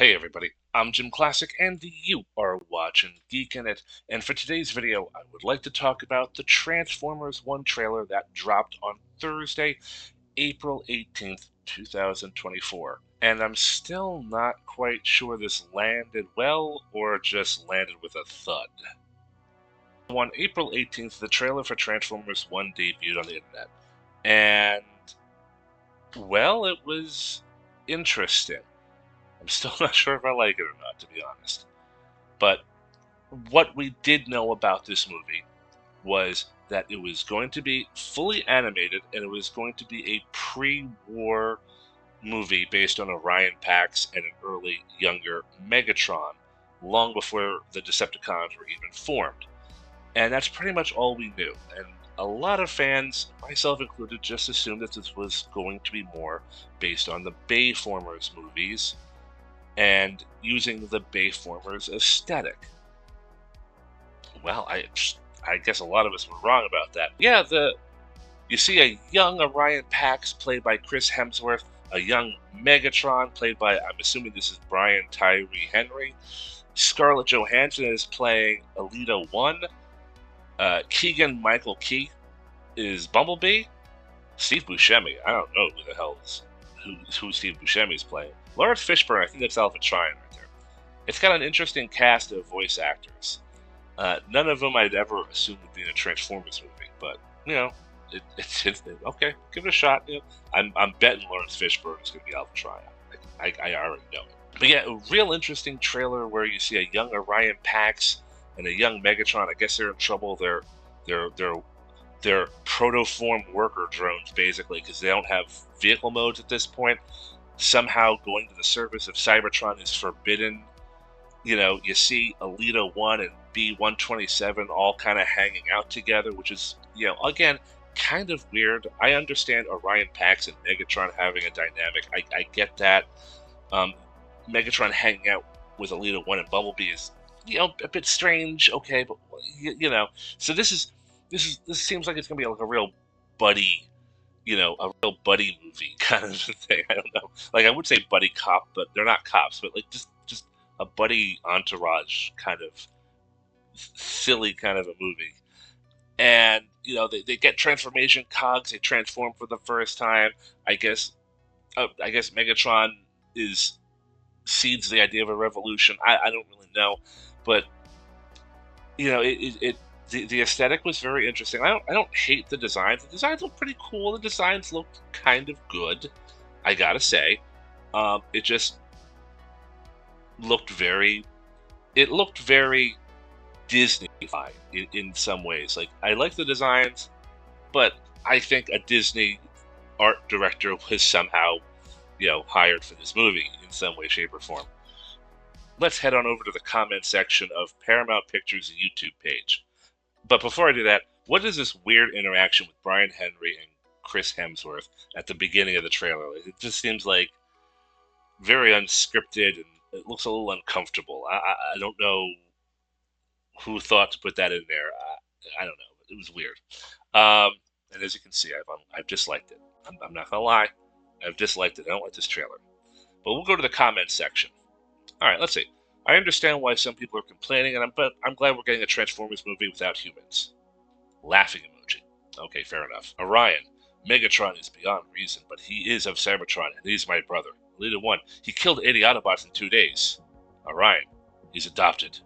Hey everybody, I'm JimClassic and you are watching Geekin It, and for today's video I would like to talk about the Transformers 1 trailer that dropped on Thursday, April 18th, 2024. And I'm still not quite sure this landed well or just landed with a thud. On April 18th, the trailer for Transformers 1 debuted on the internet, and well, it was interesting. I'm still not sure if I like it or not, to be honest. But what we did know about this movie was that it was going to be fully animated and it was going to be a pre-war movie based on Orion Pax and an early, younger Megatron, long before the Decepticons were even formed. And that's pretty much all we knew. And a lot of fans, myself included, just assumed that this was going to be more based on the Bayformers movies and using the Bayformers aesthetic. Well, I guess a lot of us were wrong about that. Yeah, you see a young Orion Pax played by Chris Hemsworth, a young Megatron played by, I'm assuming this is Brian Tyree Henry. Scarlett Johansson is playing Alita 1. Keegan Michael Key is Bumblebee. Steve Buscemi, I don't know who the hell is who Steve Buscemi is playing. Lawrence Fishburne, I think that's Alpha Tryon right there. It's got an interesting cast of voice actors. None of them I'd ever assume would be in a Transformers movie, but you know, it's okay. Give it a shot. You know, I'm betting Lawrence Fishburne is going to be Alpha Tryon. I already know it. But yeah, a real interesting trailer where you see a young Orion Pax and a young Megatron. I guess they're in trouble. They're protoform worker drones, basically, because they don't have vehicle modes at this point. Somehow going to the service of Cybertron is forbidden. You know, you see Alita 1 and B-127 all kind of hanging out together, which is, you know, again, kind of weird. I understand Orion Pax and Megatron having a dynamic. I get that. Megatron hanging out with Alita 1 and Bumblebee is, you know, a bit strange. Okay, but, you know, so this seems like it's going to be like a real buddy, you know, a real buddy movie kind of thing. I don't know. Like, I would say buddy cop, but they're not cops, but like just a buddy entourage kind of silly kind of a movie. And, you know, they get transformation cogs, they transform for the first time. I guess Megatron seeds the idea of a revolution. I don't really know. But, you know, the aesthetic was very interesting. I don't hate the designs. The designs look pretty cool. The designs looked kind of good, I gotta say. It just looked very Disney-fied in some ways. Like, I like the designs, but I think a Disney art director was somehow, you know, hired for this movie in some way, shape, or form. Let's head on over to the comment section of Paramount Pictures' YouTube page. But before I do that, what is this weird interaction with Brian Henry and Chris Hemsworth at the beginning of the trailer? It just seems like very unscripted, and it looks a little uncomfortable. I don't know who thought to put that in there. I don't know. It was weird. And as you can see, I've disliked it. I'm not going to lie. I've disliked it. I don't like this trailer. But we'll go to the comments section. All right, let's see. I understand why some people are complaining, but I'm glad we're getting a Transformers movie without humans. Laughing emoji. Okay, fair enough. Orion. Megatron is beyond reason, but he is of Cybertron, and he's my brother. Alita 1. He killed 80 Autobots in 2 days. Orion. He's adopted.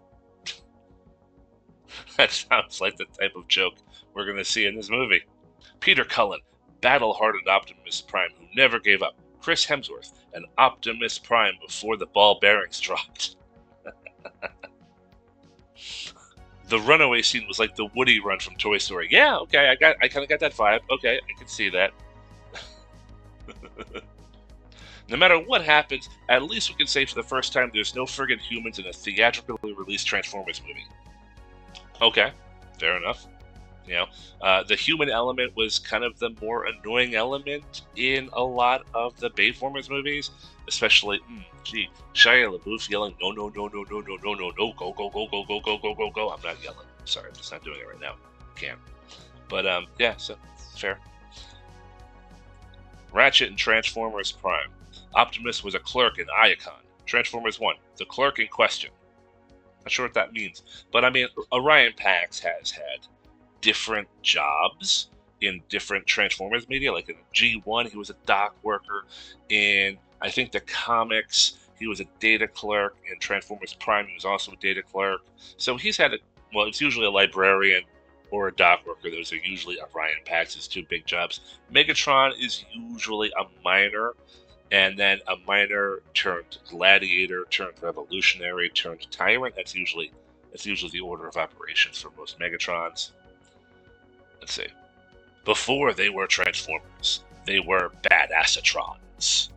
That sounds like the type of joke we're going to see in this movie. Peter Cullen. Battle-hardened Optimus Prime who never gave up. Chris Hemsworth. An Optimus Prime before the ball bearings dropped. The runaway scene was like the Woody run from Toy Story. Yeah, okay, I kind of got that vibe. Okay, I can see that. No matter what happens, at least we can say for the first time there's no friggin' humans in a theatrically released Transformers movie. Okay, fair enough. You know, the human element was kind of the more annoying element in a lot of the Bayformers movies, especially, Shia LaBeouf yelling, no, no, no, no, no, no, no, no, no, go, go, go, go, go, go, go, go, go. I'm not yelling. Sorry, I'm just not doing it right now. Can't. But, yeah, so, fair. Ratchet and Transformers Prime. Optimus was a clerk in Iacon. Transformers 1, the clerk in question. Not sure what that means. But I mean, Orion Pax has had different jobs in different Transformers media. Like in G1, he was a dock worker. In, I think, the comics, he was a data clerk. In Transformers Prime, he was also a data clerk. So he's had well, it's usually a librarian or a dock worker. Those are usually Orion Pax's two big jobs. Megatron is usually a miner, and then a miner turned gladiator, turned revolutionary, turned tyrant. That's usually the order of operations for most Megatrons. Let's see. Before they were Transformers, they were Badassatrons.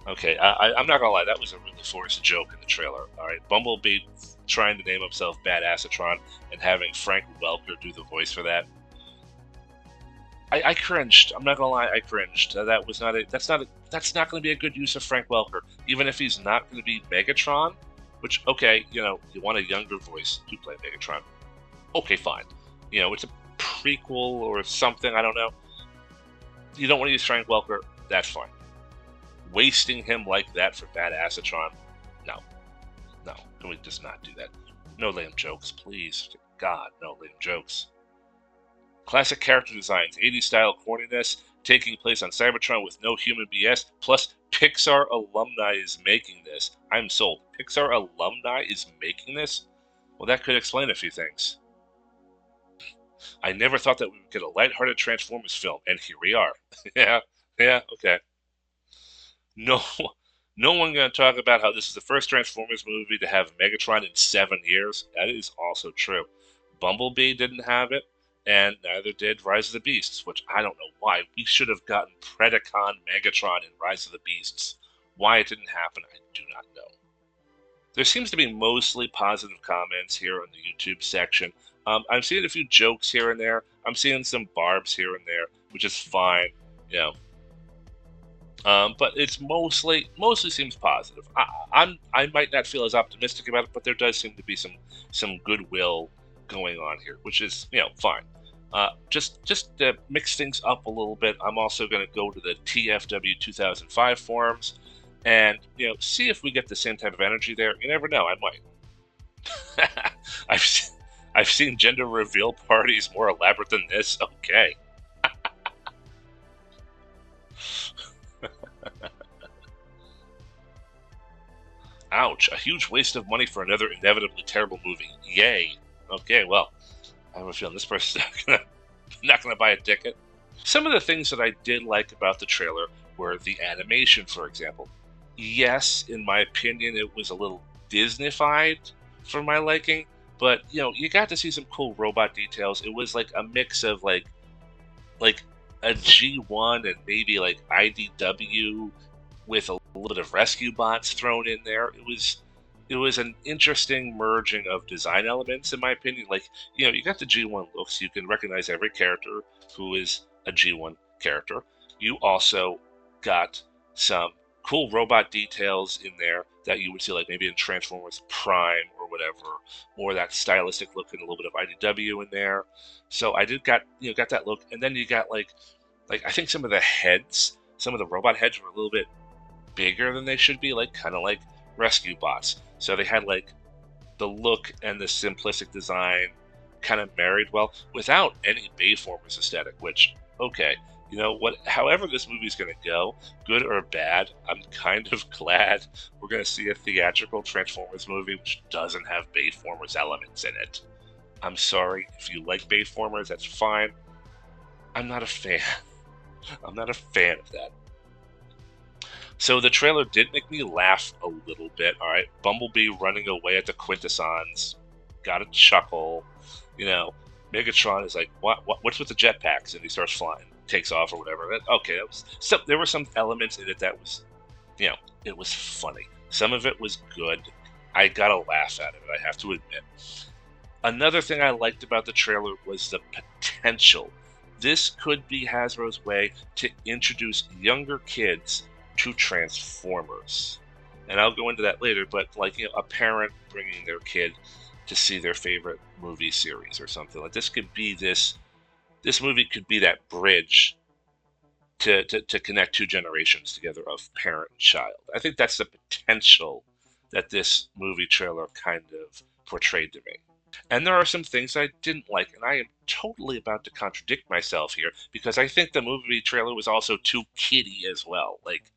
Okay, I'm not gonna lie, that was a really forced joke in the trailer. All right, Bumblebee trying to name himself Badassatron and having Frank Welker do the voice for that. I cringed. I'm not gonna lie, I cringed. That was not that's not going to be a good use of Frank Welker, even if he's not going to be Megatron. Which, okay, you know, you want a younger voice to play Megatron. Okay, fine. You know, it's a prequel or something. I don't know. You don't want to use Frank Welker. That's fine. Wasting him like that for Badassatron? No. Can we just not do that? No lame jokes, please. God, no lame jokes. Classic character designs, 80s style corniness, taking place on Cybertron with no human BS, plus Pixar alumni is making this. I'm sold. Pixar alumni is making this? Well, that could explain a few things. I never thought that we would get a lighthearted Transformers film, and here we are. yeah, okay. No one going to talk about how this is the first Transformers movie to have Megatron in 7 years. That is also true. Bumblebee didn't have it, and neither did Rise of the Beasts, which I don't know why. We should have gotten Predacon Megatron in Rise of the Beasts. Why it didn't happen, I do not know. There seems to be mostly positive comments here in the YouTube section. I'm seeing a few jokes here and there. I'm seeing some barbs here and there, which is fine, you know. But it's mostly seems positive. I might not feel as optimistic about it, but there does seem to be some goodwill going on here, which is, you know, fine. Just to mix things up a little bit, I'm also going to go to the TFW 2005 forums and, you know, see if we get the same type of energy there. You never know, I might. I've seen gender reveal parties more elaborate than this. Okay. Ouch, a huge waste of money for another inevitably terrible movie. Yay. Okay, well, I have a feeling this person's not gonna buy a ticket. Some of the things that I did like about the trailer were the animation, for example. Yes, in my opinion, it was a little Disney-fied for my liking, but, you know, you got to see some cool robot details. It was like a mix of like a G1 and maybe like IDW with a little bit of rescue bots thrown in there. It was an interesting merging of design elements, in my opinion. Like, you know, you got the G1 looks. You can recognize every character who is a G1 character. You also got some cool robot details in there that you would see, like maybe in Transformers Prime or whatever, or that stylistic look and a little bit of IDW in there. So I got that look, and then you got like I think some of the robot heads were a little bit bigger than they should be, like kind of like rescue bots. So they had like the look and the simplistic design kind of married well without any Bayformers aesthetic, which, okay, you know what, however this movie's going to go, good or bad, I'm kind of glad we're going to see a theatrical Transformers movie which doesn't have Bayformers elements in it. I'm sorry, if you like Bayformers, that's fine. I'm not a fan. I'm not a fan of that. So the trailer did make me laugh a little bit, alright? Bumblebee running away at the Quintessons. Got a chuckle. You know, Megatron is like, what's with the jetpacks? And he starts flying. Takes off or whatever. Okay, there were some elements in it that was, you know, it was funny. Some of it was good. I got a laugh out of it, I have to admit. Another thing I liked about the trailer was the potential. This could be Hasbro's way to introduce younger kids to Transformers. And I'll go into that later, but like, you know, a parent bringing their kid to see their favorite movie series or something. Like this movie could be that bridge to connect two generations together of parent and child. I think that's the potential that this movie trailer kind of portrayed to me. And there are some things I didn't like, and I am totally about to contradict myself here because I think the movie trailer was also too kiddie as well. Like,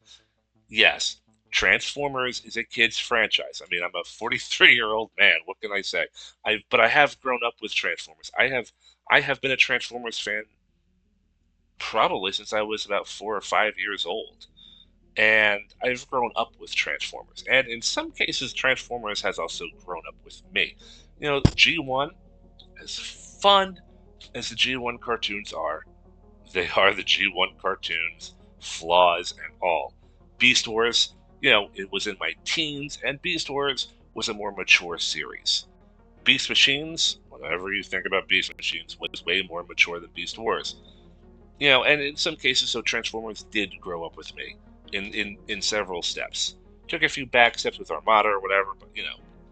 yes, Transformers is a kid's franchise. I mean, I'm a 43-year-old man. What can I say? But I have grown up with Transformers. I have been a Transformers fan probably since I was about 4 or 5 years old. And I've grown up with Transformers. And in some cases, Transformers has also grown up with me. You know, G1, as fun as the G1 cartoons are, they are the G1 cartoons, flaws and all. Beast Wars, it was in my teens, and Beast Wars was a more mature series. Beast Machines, whatever you think about Beast Machines, was way more mature than Beast Wars. And in some cases, so Transformers did grow up with me in several steps. Took a few back steps with Armada or whatever, but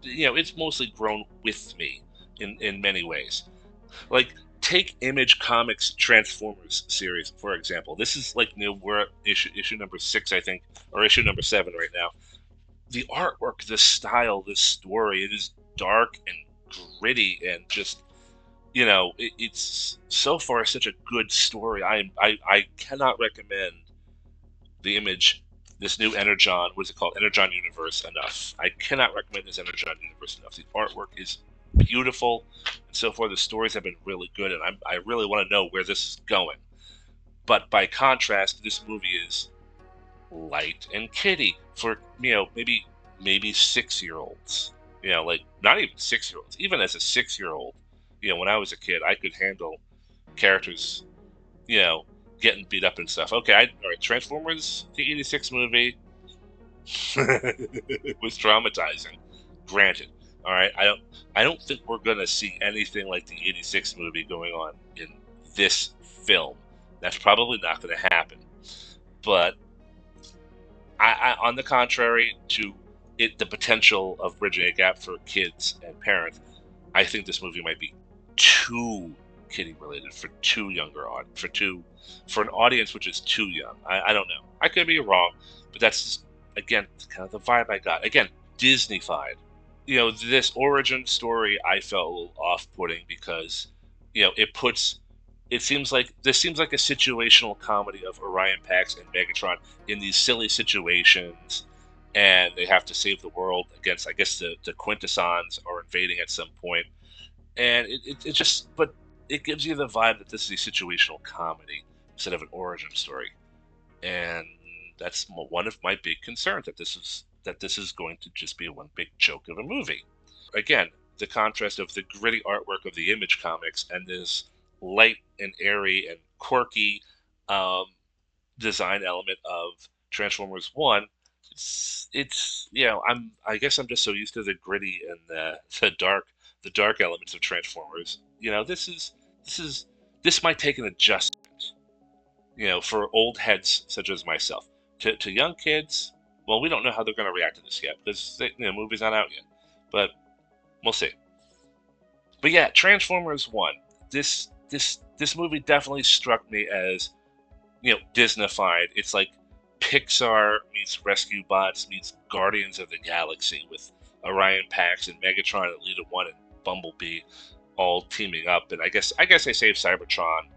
it's mostly grown with me in many ways. Like, take Image Comics Transformers series, for example. This is like, we're at issue number 6, I think, or issue number 7 right now. The artwork, the style, the story, it is dark and gritty and just, it's so far such a good story. I cannot recommend the Image, this new Energon, what is it called? Energon Universe enough. I cannot recommend this Energon Universe enough. The artwork is beautiful, and so far the stories have been really good, and I really want to know where this is going. But by contrast, this movie is light and kiddie for maybe 6-year-olds. Like, not even 6-year-olds. Even as a 6-year-old, when I was a kid, I could handle characters, getting beat up and stuff. Okay, all right, Transformers, the '86 movie, it was traumatizing. Granted, all right, I don't think we're gonna see anything like the '86 movie going on in this film. That's probably not going to happen. But on the contrary to the potential of bridging a gap for kids and parents, I think this movie might be too kiddie related for for an audience which is too young. I don't know. I could be wrong, but that's just, again, kind of the vibe I got. Again, Disney-fied. This origin story I felt a little off-putting because, it seems like a situational comedy of Orion Pax and Megatron in these silly situations, and they have to save the world against, I guess, the Quintessons are invading at some point. And but it gives you the vibe that this is a situational comedy instead of an origin story. And that's one of my big concerns, that this is going to just be one big joke of a movie. Again, the contrast of the gritty artwork of the Image Comics and this light and airy and quirky design element of Transformers 1. It's I guess I'm just so used to the gritty and the dark elements of Transformers. This might take an adjustment, for old heads such as myself. To young kids, well, we don't know how they're going to react to this yet because the movie's not out yet, but we'll see. But yeah, Transformers 1. This movie definitely struck me as, Disney-fied. It's like Pixar meets Rescue Bots meets Guardians of the Galaxy, with Orion Pax and Megatron and Elita 1 and Bumblebee all teaming up. And I guess I saved Cybertron,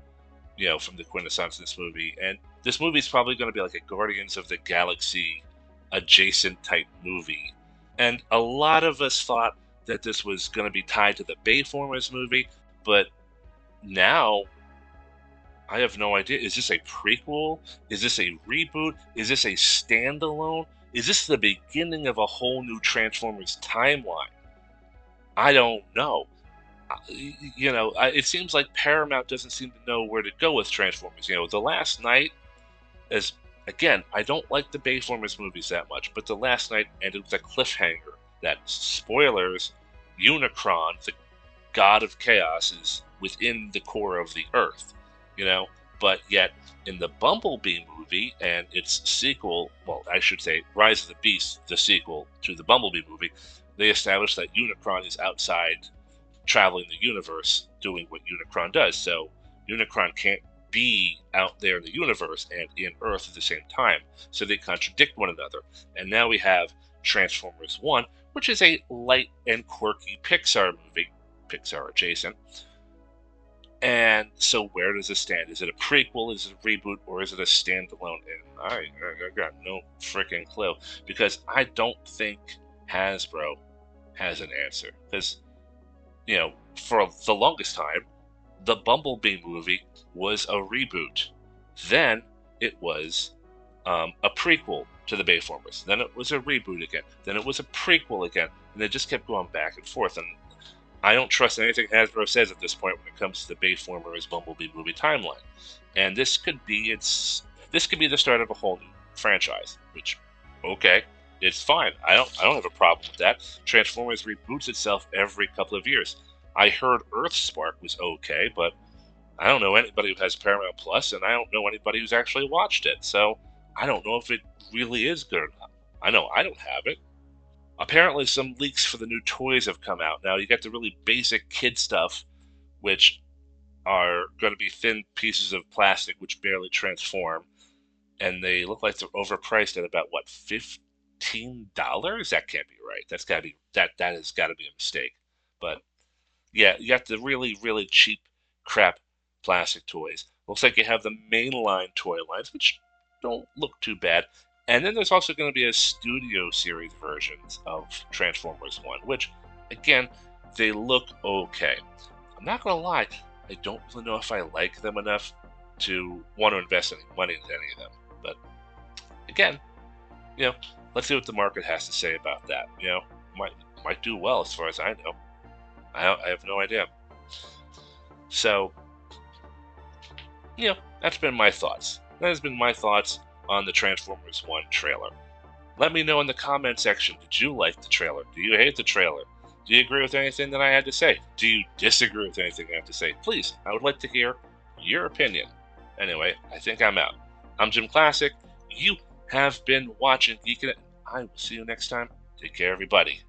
from the Quintessence in this movie. And this movie's probably going to be like a Guardians of the Galaxy adjacent type movie. And a lot of us thought that this was going to be tied to the Bayformers movie, but now I have no idea. Is this a prequel? Is this a reboot? Is this a standalone? Is this the beginning of a whole new Transformers timeline? I don't know. It seems like Paramount doesn't seem to know where to go with Transformers. The Last Night, again, I don't like the Bayformers movies that much, but The Last Night ended with a cliffhanger that, spoilers, Unicron, the god of chaos, is within the core of the Earth, but yet in the Bumblebee movie and its sequel, well, I should say Rise of the Beast, the sequel to the Bumblebee movie, they established that Unicron is outside, traveling the universe, doing what Unicron does. So Unicron can't be out there in the universe and in Earth at the same time, so they contradict one another. And now we have Transformers 1, which is a light and quirky Pixar movie, Pixar adjacent. And so where does it stand? Is it a prequel, is it a reboot, or is it a standalone? And I got no freaking clue, because I don't think Hasbro has an answer. Because, you know, for the longest time, the Bumblebee movie was a reboot. Then it was a prequel to the Bayformers. Then it was a reboot again. Then it was a prequel again. And they just kept going back and forth. And I don't trust anything Hasbro says at this point when it comes to the Bayformers Bumblebee movie timeline. And this could be the start of a whole new franchise, which, okay, it's fine. I don't have a problem with that. Transformers reboots itself every couple of years. I heard Earthspark was okay, but I don't know anybody who has Paramount Plus, and I don't know anybody who's actually watched it. So I don't know if it really is good or not. I know I don't have it. Apparently some leaks for the new toys have come out. Now, you got the really basic kid stuff, which are going to be thin pieces of plastic which barely transform, and they look like they're overpriced at about, what, $15? That can't be right. That has got to be a mistake. But yeah, you got the really, really cheap crap plastic toys. Looks like you have the mainline toy lines, which don't look too bad. And then there's also going to be a Studio Series versions of Transformers 1, which, again, they look okay. I'm not going to lie, I don't really know if I like them enough to want to invest any money into any of them. But, again, you know, let's see what the market has to say about that. You know, might do well as far as I know. I have no idea. So, you know, that's been my thoughts. That has been my thoughts on the Transformers 1 trailer. Let me know in the comment section, did you like the trailer? Do you hate the trailer? Do you agree with anything that I had to say? Do you disagree with anything I have to say? Please, I would like to hear your opinion. Anyway, I think I'm out. I'm JimClassic. You have been watching Geekin. I will see you next time. Take care, everybody.